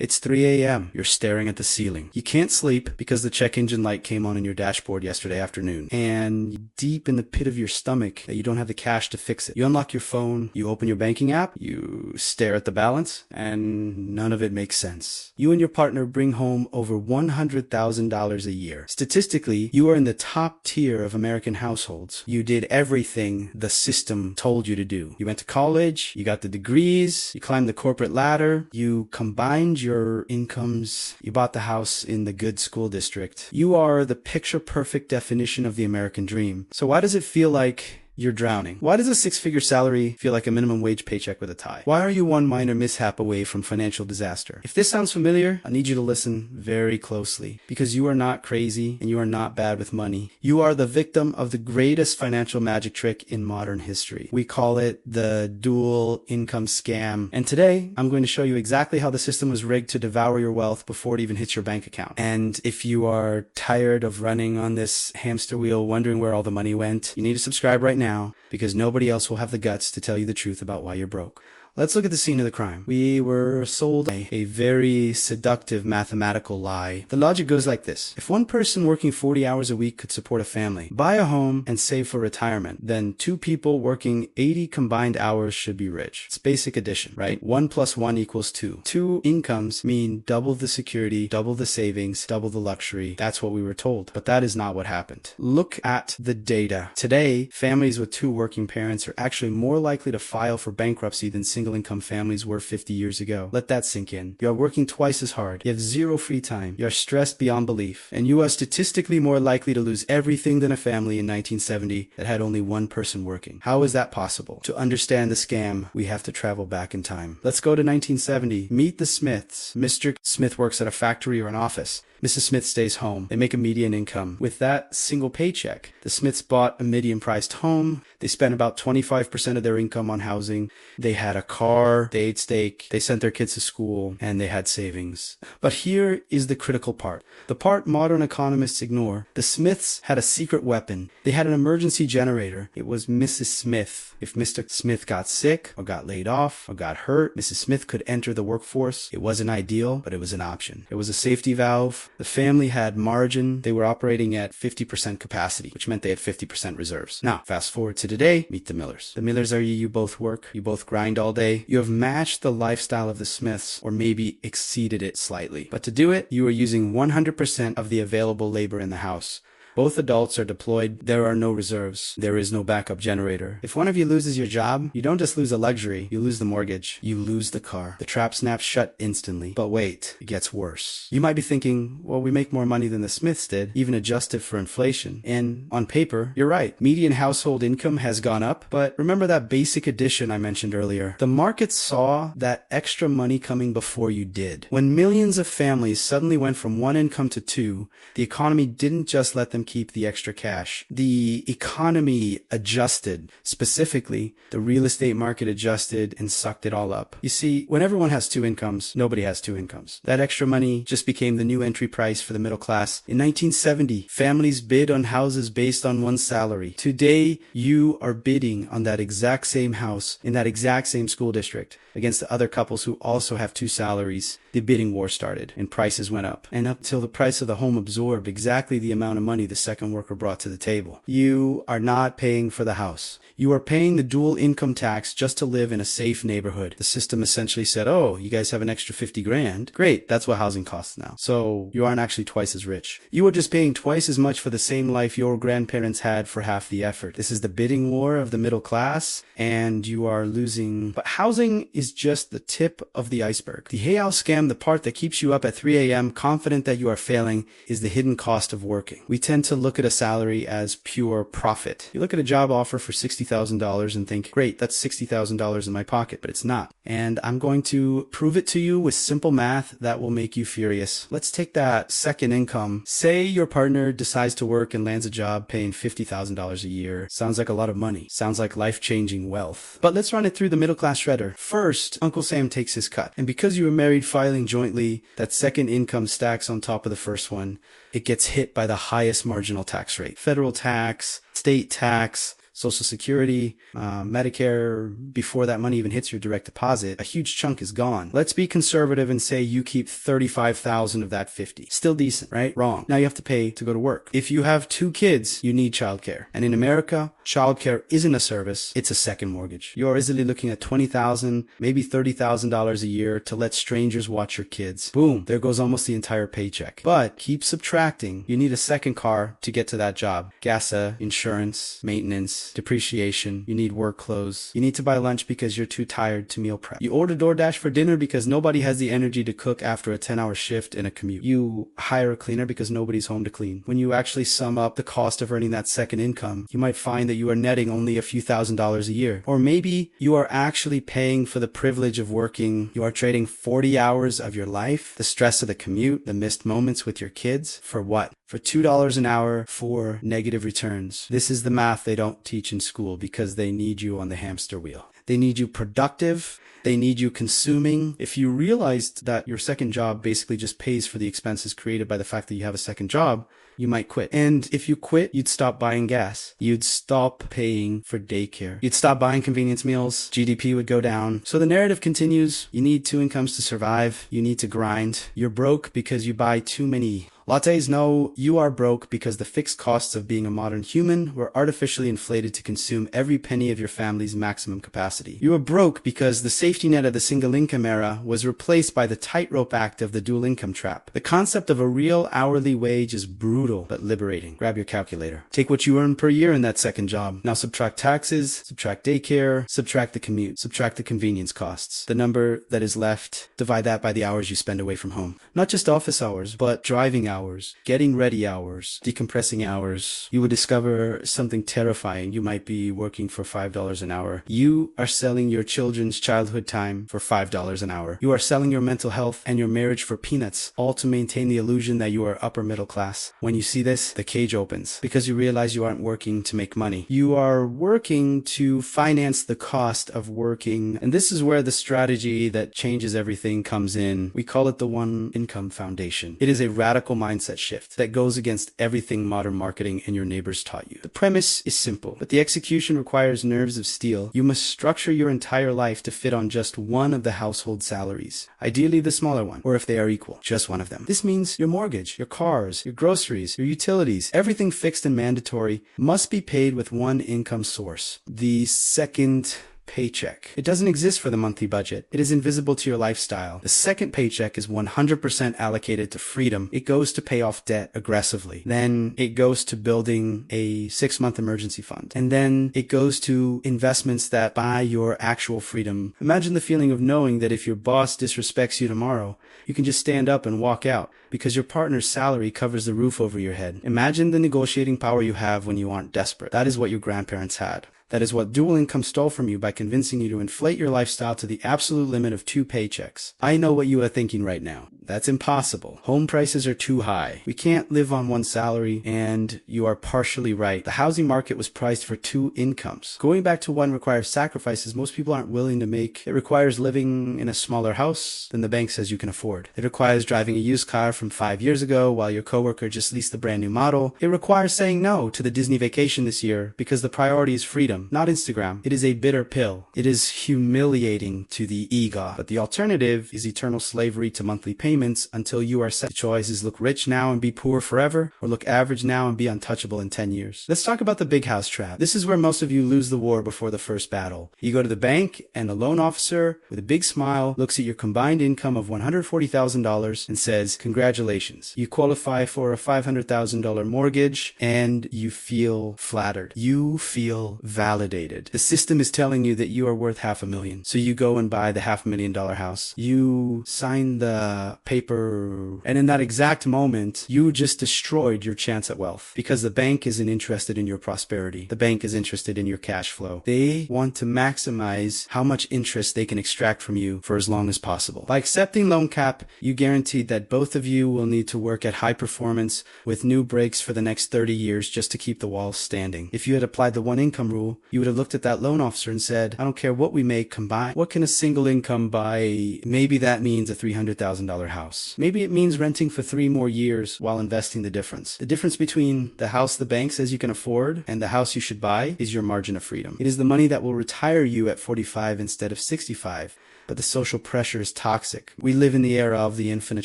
It's 3 a.m. You're staring at the ceiling. You can't sleep because the check engine light came on in your dashboard yesterday afternoon. And deep in the pit of your stomach that you don't have the cash to fix it. You unlock your phone, you open your banking app, you stare at the balance, and none of it makes sense. You and your partner bring home over $100,000 a year. Statistically, you are in the top tier of American households. You did everything the system told you to do. You went to college, you got the degrees, you climbed the corporate ladder, you combined your incomes, you bought the house in the good school district. You are the picture-perfect definition of the American dream. So why does it feel like you're drowning? Why does a six-figure salary feel like a minimum wage paycheck with a tie? Why are you one minor mishap away from financial disaster? If this sounds familiar, I need you to listen very closely, because you are not crazy and you are not bad with money. You are the victim of the greatest financial magic trick in modern history. We call it the dual income scam. And today, I'm going to show you exactly how the system was rigged to devour your wealth before it even hits your bank account. And if you are tired of running on this hamster wheel, wondering where all the money went, you need to subscribe right now, because nobody else will have the guts to tell you the truth about why you're broke. Let's look at the scene of the crime. We were sold a very seductive mathematical lie. The logic goes like this. If one person working 40 hours a week could support a family, buy a home, and save for retirement, then two people working 80 combined hours should be rich. It's basic addition, right? 1 + 1 = 2. Two incomes mean double the security, double the savings, double the luxury. That's what we were told. But that is not what happened. Look at the data. Today, families with two working parents are actually more likely to file for bankruptcy than single income families were 50 years ago. Let that sink in. You are working twice as hard. You have zero free time. You are stressed beyond belief. And you are statistically more likely to lose everything than a family in 1970 that had only one person working. How is that possible? To understand the scam, we have to travel back in time. Let's go to 1970. Meet the Smiths. Mr. Smith works at a factory or an office. Mrs. Smith stays home. They make a median income. With that single paycheck, the Smiths bought a median-priced home. They spent about 25% of their income on housing. They had a car. They ate steak. They sent their kids to school. And they had savings. But here is the critical part. The part modern economists ignore. The Smiths had a secret weapon. They had an emergency generator. It was Mrs. Smith. If Mr. Smith got sick, or got laid off, or got hurt, Mrs. Smith could enter the workforce. It wasn't ideal, but it was an option. It was a safety valve. The family had margin. They were operating at 50% capacity, which meant they had 50% reserves. Now, fast forward to today, meet the Millers. The Millers are you both work, you both grind all day. You have matched the lifestyle of the Smiths, or maybe exceeded it slightly. But to do it, you are using 100% of the available labor in the house. Both adults are deployed. There are no reserves. There is no backup generator. If one of you loses your job, you don't just lose a luxury, you lose the mortgage. You lose the car. The trap snaps shut instantly. But wait, it gets worse. You might be thinking, well, we make more money than the Smiths did, even adjusted for inflation. And on paper, you're right. Median household income has gone up. But remember that basic addition I mentioned earlier. The market saw that extra money coming before you did. When millions of families suddenly went from one income to two, the economy didn't just let them keep the extra cash. The economy adjusted. Specifically, the real estate market adjusted and sucked it all up. You see, when everyone has two incomes, nobody has two incomes. That extra money just became the new entry price for the middle class. In 1970, families bid on houses based on one salary. Today, you are bidding on that exact same house in that exact same school district against the other couples who also have two salaries. The bidding war started and prices went up. And up till the price of the home absorbed exactly the amount of money the second worker brought to the table. You are not paying for the house. You are paying the dual income tax just to live in a safe neighborhood. The system essentially said, oh, you guys have an extra 50 grand. Great, that's what housing costs now. So you aren't actually twice as rich. You are just paying twice as much for the same life your grandparents had for half the effort. This is the bidding war of the middle class, and you are losing. But housing is just the tip of the iceberg. The hay house scam, the part that keeps you up at 3 a.m. confident that you are failing, is the hidden cost of working. We tend to look at a salary as pure profit. You look at a job offer for $60,000 and think, great, that's $60,000 in my pocket, but it's not. And I'm going to prove it to you with simple math that will make you furious. Let's take that second income. Say your partner decides to work and lands a job paying $50,000 a year. Sounds like a lot of money. Sounds like life-changing wealth. But let's run it through the middle class shredder. First, Uncle Sam takes his cut. And because you were married filing jointly, that second income stacks on top of the first one. It gets hit by the highest marginal tax rate. Federal tax, state tax, Social Security, Medicare, before that money even hits your direct deposit, a huge chunk is gone. Let's be conservative and say you keep 35,000 of that 50. Still decent, right? Wrong. Now you have to pay to go to work. If you have 2 kids, you need childcare. And in America, childcare isn't a service, it's a second mortgage. You're easily looking at $20,000, maybe $30,000 a year to let strangers watch your kids. Boom, there goes almost the entire paycheck. But keep subtracting. You need a second car to get to that job. Gas, insurance, maintenance, depreciation. You need work clothes. You need to buy lunch because you're too tired to meal prep. You order DoorDash for dinner because nobody has the energy to cook after a 10-hour shift and a commute. You hire a cleaner because nobody's home to clean. When you actually sum up the cost of earning that second income, you might find that you are netting only a few $1,000s a year. Or maybe you are actually paying for the privilege of working. You are trading 40 hours of your life, the stress of the commute, the missed moments with your kids, for what? For $2 an hour for negative returns. This is the math they don't teach in school because they need you on the hamster wheel. They need you productive. They need you consuming. If you realized that your second job basically just pays for the expenses created by the fact that you have a second job, you might quit. And if you quit, you'd stop buying gas. You'd stop paying for daycare. You'd stop buying convenience meals. GDP would go down. So the narrative continues. You need 2 incomes to survive. You need to grind. You're broke because you buy too many lattes. No, you are broke because the fixed costs of being a modern human were artificially inflated to consume every penny of your family's maximum capacity. You are broke because the safety net of the single income era was replaced by the tightrope act of the dual income trap. The concept of a real hourly wage is brutal but liberating. Grab your calculator. Take what you earn per year in that second job. Now subtract taxes, subtract daycare, subtract the commute, subtract the convenience costs. The number that is left, divide that by the hours you spend away from home. Not just office hours, but driving hours, getting ready hours, decompressing hours. You will discover something terrifying. You might be working for $5 an hour. You are selling your children's childhood time for $5 an hour. You are selling your mental health and your marriage for peanuts, all to maintain the illusion that you are upper middle class. When you see this, the cage opens because you realize you aren't working to make money. You are working to finance the cost of working. And this is where the strategy that changes everything comes in. We call it the one income foundation. It is a radical mindset shift that goes against everything modern marketing and your neighbors taught you. The premise is simple, but the execution requires nerves of steel. You must structure your entire life to fit on just one of the household salaries. Ideally the smaller one, or if they are equal, just one of them. This means your mortgage, your cars, your groceries, your utilities, everything fixed and mandatory must be paid with one income source. The second paycheck. It doesn't exist for the monthly budget. It is invisible to your lifestyle. The second paycheck is 100% allocated to freedom. It goes to pay off debt aggressively. Then it goes to building a 6-month emergency fund. And then it goes to investments that buy your actual freedom. Imagine the feeling of knowing that if your boss disrespects you tomorrow, you can just stand up and walk out because your partner's salary covers the roof over your head. Imagine the negotiating power you have when you aren't desperate. That is what your grandparents had. That is what dual income stole from you by convincing you to inflate your lifestyle to the absolute limit of 2 paychecks. I know what you are thinking right now. That's impossible. Home prices are too high. We can't live on one salary, and you are partially right. The housing market was priced for 2 incomes. Going back to one requires sacrifices most people aren't willing to make. It requires living in a smaller house than the bank says you can afford. It requires driving a used car from 5 years ago while your coworker just leased the brand new model. It requires saying no to the Disney vacation this year because the priority is freedom, not Instagram. It is a bitter pill. It is humiliating to the ego. But the alternative is eternal slavery to monthly payments until you are set. The choice is look rich now and be poor forever, or look average now and be untouchable in 10 years. Let's talk about the big house trap. This is where most of you lose the war before the first battle. You go to the bank and the loan officer with a big smile looks at your combined income of $140,000 and says, congratulations. You qualify for a $500,000 mortgage and you feel flattered. You feel validated. The system is telling you that you are worth $500,000. So you go and buy the $500,000 house. You sign the paper, and in that exact moment, you just destroyed your chance at wealth because the bank isn't interested in your prosperity. The bank is interested in your cash flow. They want to maximize how much interest they can extract from you for as long as possible. By accepting loan cap, you guaranteed that both of you will need to work at high performance with new breaks for the next 30 years just to keep the walls standing. If you had applied the one income rule, you would have looked at that loan officer and said, I don't care what we make combined. What can a single income buy? Maybe that means a $300,000 house. Maybe it means renting for 3 more years while investing the difference. The difference between the house the bank says you can afford and the house you should buy is your margin of freedom. It is the money that will retire you at 45 instead of 65. But the social pressure is toxic. We live in the era of the infinite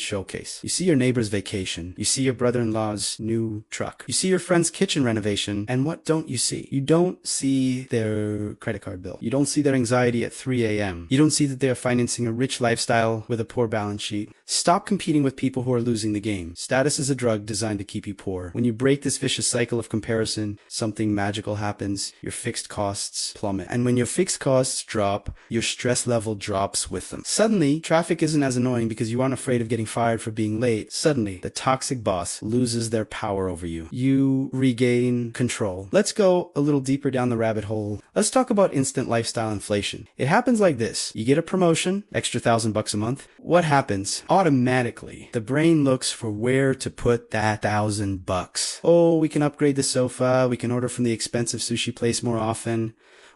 showcase. You see your neighbor's vacation. You see your brother-in-law's new truck. You see your friend's kitchen renovation. And what don't you see? You don't see their credit card bill. You don't see their anxiety at 3 a.m. You don't see that they are financing a rich lifestyle with a poor balance sheet. Stop competing with people who are losing the game. Status is a drug designed to keep you poor. When you break this vicious cycle of comparison, something magical happens. Your fixed costs plummet. And when your fixed costs drop, your stress level drops with them. Suddenly, traffic isn't as annoying because you aren't afraid of getting fired for being late. Suddenly, the toxic boss loses their power over you. You regain control. Let's go a little deeper down the rabbit hole. Let's talk about instant lifestyle inflation. It happens like this. You get a promotion, extra $1,000 a month. What happens? Automatically, the brain looks for where to put that $1,000. Oh, we can upgrade the sofa. We can order from the expensive sushi place more often.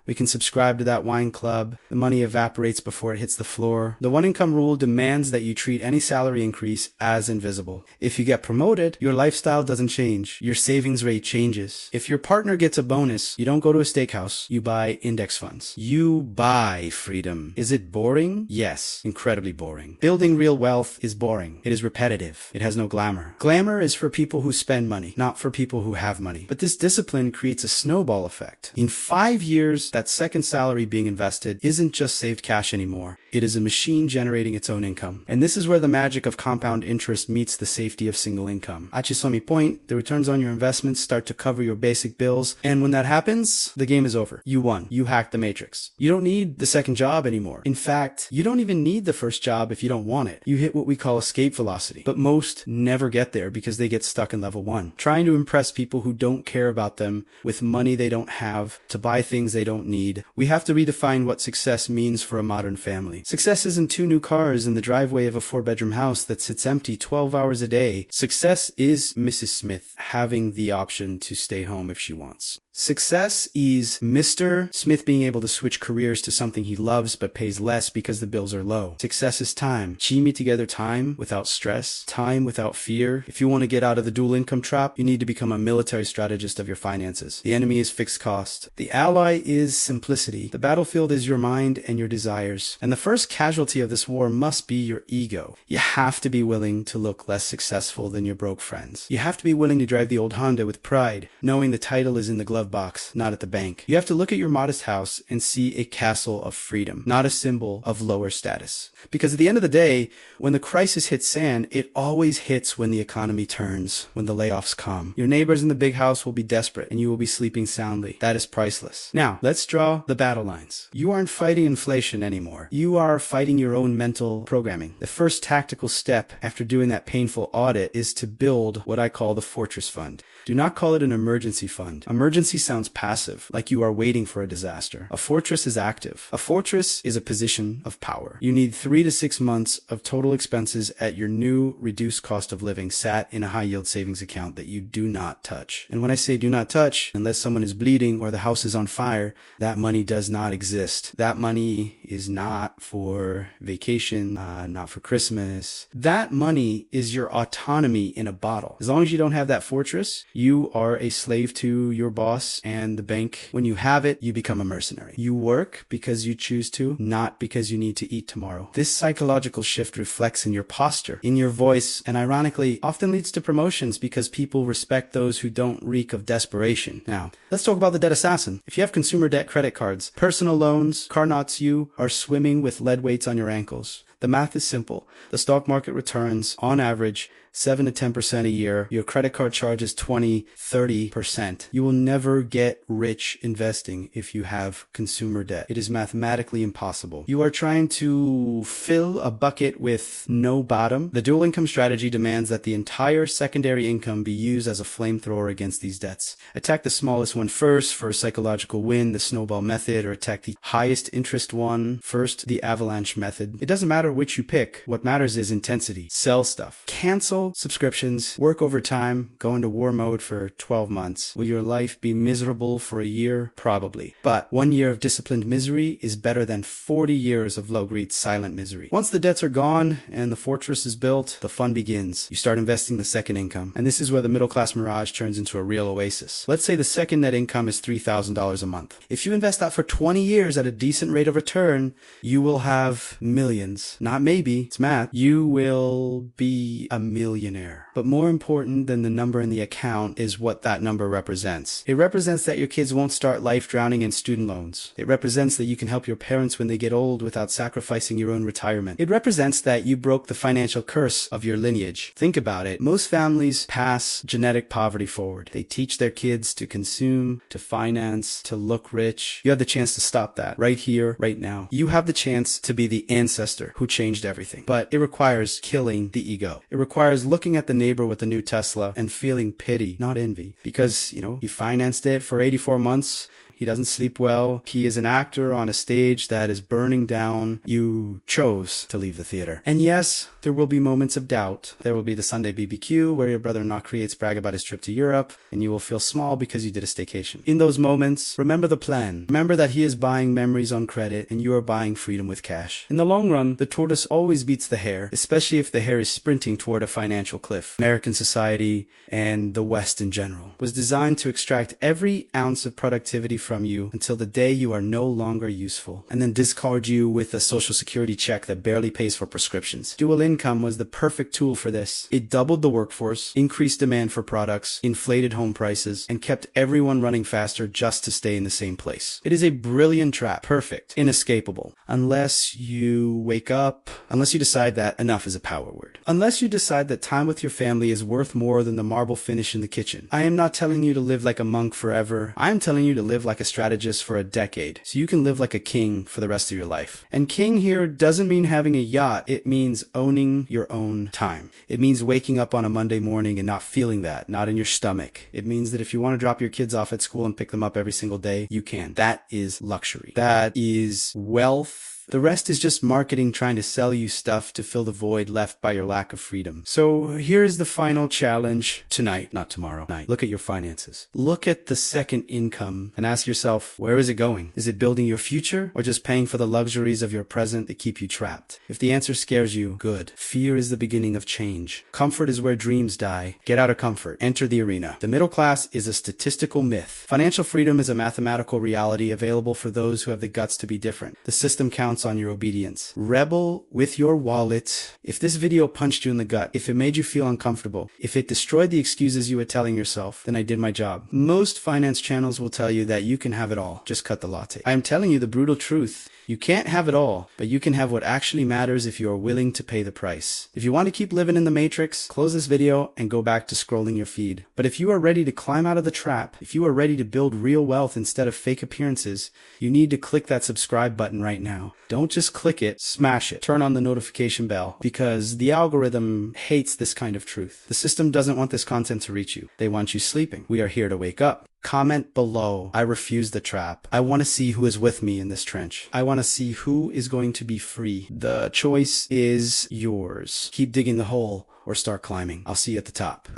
We can subscribe to that wine club. The money evaporates before it hits the floor. The one income rule demands that you treat any salary increase as invisible. If you get promoted, your lifestyle doesn't change. Your savings rate changes. If your partner gets a bonus, you don't go to a steakhouse. You buy index funds. You buy freedom. Is it boring? Yes, incredibly boring. Building real wealth is boring. It is repetitive. It has no glamour. Glamour is for people who spend money, not for people who have money. But this discipline creates a snowball effect. In 5 years, that second salary being invested isn't just saved cash anymore. It is a machine generating its own income. And this is where the magic of compound interest meets the safety of single income. At your point, the returns on your investments start to cover your basic bills. And when that happens, the game is over. You won. You hacked the matrix. You don't need the second job anymore. In fact, you don't even need the first job if you don't want it. You hit what we call escape velocity. But most never get there because they get stuck in level 1, trying to impress people who don't care about them with money they don't have to buy things they don't need. We have to redefine what success means for a modern family. Success isn't 2 new cars in the driveway of a 4-bedroom house that sits empty 12 hours a day. Success is Mrs. Smith having the option to stay home if she wants. Success is Mr. Smith being able to switch careers to something he loves but pays less because the bills are low. Success is time. Chimmy together time without stress, time without fear. If you want to get out of the dual income trap, you need to become a military strategist of your finances. The enemy is fixed cost. The ally is simplicity. The battlefield is your mind and your desires. And the first casualty of this war must be your ego. You have to be willing to look less successful than your broke friends. You have to be willing to drive the old Honda with pride, knowing the title is in the glove box, not at the bank. You have to look at your modest house and see a castle of freedom, not a symbol of lower status. Because at the end of the day, when the crisis hits sand, it always hits when the economy turns, when the layoffs come. Your neighbors in the big house will be desperate and you will be sleeping soundly. That is priceless. Now, let's draw the battle lines. You aren't fighting inflation anymore. You are fighting your own mental programming. The first tactical step after doing that painful audit is to build what I call the fortress fund. Do not call it an emergency fund. Emergency sounds passive, like you are waiting for a disaster. A fortress is active. A fortress is a position of power. You need 3 to 6 months of total expenses at your new reduced cost of living sat in a high yield savings account that you do not touch. And when I say do not touch, unless someone is bleeding or the house is on fire, that money does not exist. That money is not for vacation, not for Christmas. That money is your autonomy in a bottle. As long as you don't have that fortress, you are a slave to your boss and the bank. When you have it, you become a mercenary. You work because you choose to, not because you need to eat tomorrow. This psychological shift reflects in your posture, in your voice, and ironically often leads to promotions because people respect those who don't reek of desperation. Now, let's talk about the debt assassin. If you have consumer debt credit cards, personal loans, car knots, you are swimming with lead weights on your ankles. The math is simple. The stock market returns, on average, 7 to 10% a year. Your credit card charges 20, 30%. You will never get rich investing if you have consumer debt. It is mathematically impossible. You are trying to fill a bucket with no bottom. The dual income strategy demands that the entire secondary income be used as a flamethrower against these debts. Attack the smallest one first for a psychological win, the snowball method, or attack the highest interest one first, the avalanche method. It doesn't matter matter which you pick. What matters is intensity. Sell stuff. Cancel subscriptions. Work overtime. Go into war mode for 12 months. Will your life be miserable for a year? Probably. But 1 year of disciplined misery is better than 40 years of low-grade silent misery. Once the debts are gone and the fortress is built, the fun begins. You start investing the second income. And this is where the middle-class mirage turns into a real oasis. Let's say the second net income is $3,000 a month. If you invest that for 20 years at a decent rate of return, you will have millions. Not maybe, it's math. You will be a millionaire. But more important than the number in the account is what that number represents. It represents that your kids won't start life drowning in student loans. It represents that you can help your parents when they get old without sacrificing your own retirement. It represents that you broke the financial curse of your lineage. Think about it. Most families pass genetic poverty forward. They teach their kids to consume, to finance, to look rich. You have the chance to stop that right here, right now. You have the chance to be the ancestor who changed everything. But it requires killing the ego. It requires looking at the neighbor with the new Tesla and feeling pity, not envy. Because, you financed it for 84 months. He doesn't sleep well. He is an actor on a stage that is burning down. You chose to leave the theater. And yes, there will be moments of doubt. There will be the Sunday BBQ where your brother-in-law creates brag about his trip to Europe, and you will feel small because you did a staycation. In those moments, remember the plan. Remember that he is buying memories on credit and you are buying freedom with cash. In the long run, the tortoise always beats the hare, especially if the hare is sprinting toward a financial cliff. American society and the West in general was designed to extract every ounce of productivity from you until the day you are no longer useful, and then discard you with a social security check that barely pays for prescriptions. Dual income was the perfect tool for this. It doubled the workforce, increased demand for products, inflated home prices, and kept everyone running faster just to stay in the same place. It is a brilliant trap. Perfect. Inescapable. Unless you wake up, unless you decide that enough is a power word. Unless you decide that time with your family is worth more than the marble finish in the kitchen. I am not telling you to live like a monk forever. I am telling you to live like a strategist for a decade, so you can live like a king for the rest of your life. And king here doesn't mean having a yacht. It means owning your own time. It means waking up on a Monday morning and not feeling that, not in your stomach. It means that if you want to drop your kids off at school and pick them up every single day, you can. That is luxury. That is wealth. The rest is just marketing trying to sell you stuff to fill the void left by your lack of freedom. So here's the final challenge tonight, not tomorrow night. Look at your finances. Look at the second income and ask yourself, where is it going? Is it building your future or just paying for the luxuries of your present that keep you trapped? If the answer scares you, good. Fear is the beginning of change. Comfort is where dreams die. Get out of comfort. Enter the arena. The middle class is a statistical myth. Financial freedom is a mathematical reality available for those who have the guts to be different. The system counts on your obedience. Rebel with your wallet. If this video punched you in the gut, if it made you feel uncomfortable, if it destroyed the excuses you were telling yourself, then I did my job. Most finance channels will tell you that you can have it all. Just cut the latte. I am telling you the brutal truth. You can't have it all, but you can have what actually matters if you are willing to pay the price. If you want to keep living in the matrix, close this video and go back to scrolling your feed. But if you are ready to climb out of the trap, if you are ready to build real wealth instead of fake appearances, you need to click that subscribe button right now. Don't just click it, smash it. Turn on the notification bell, because the algorithm hates this kind of truth. The system doesn't want this content to reach you. They want you sleeping. We are here to wake up. Comment below. I refuse the trap. I want to see who is with me in this trench. I want to see who is going to be free. The choice is yours. Keep digging the hole or start climbing. I'll see you at the top.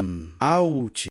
Ouch.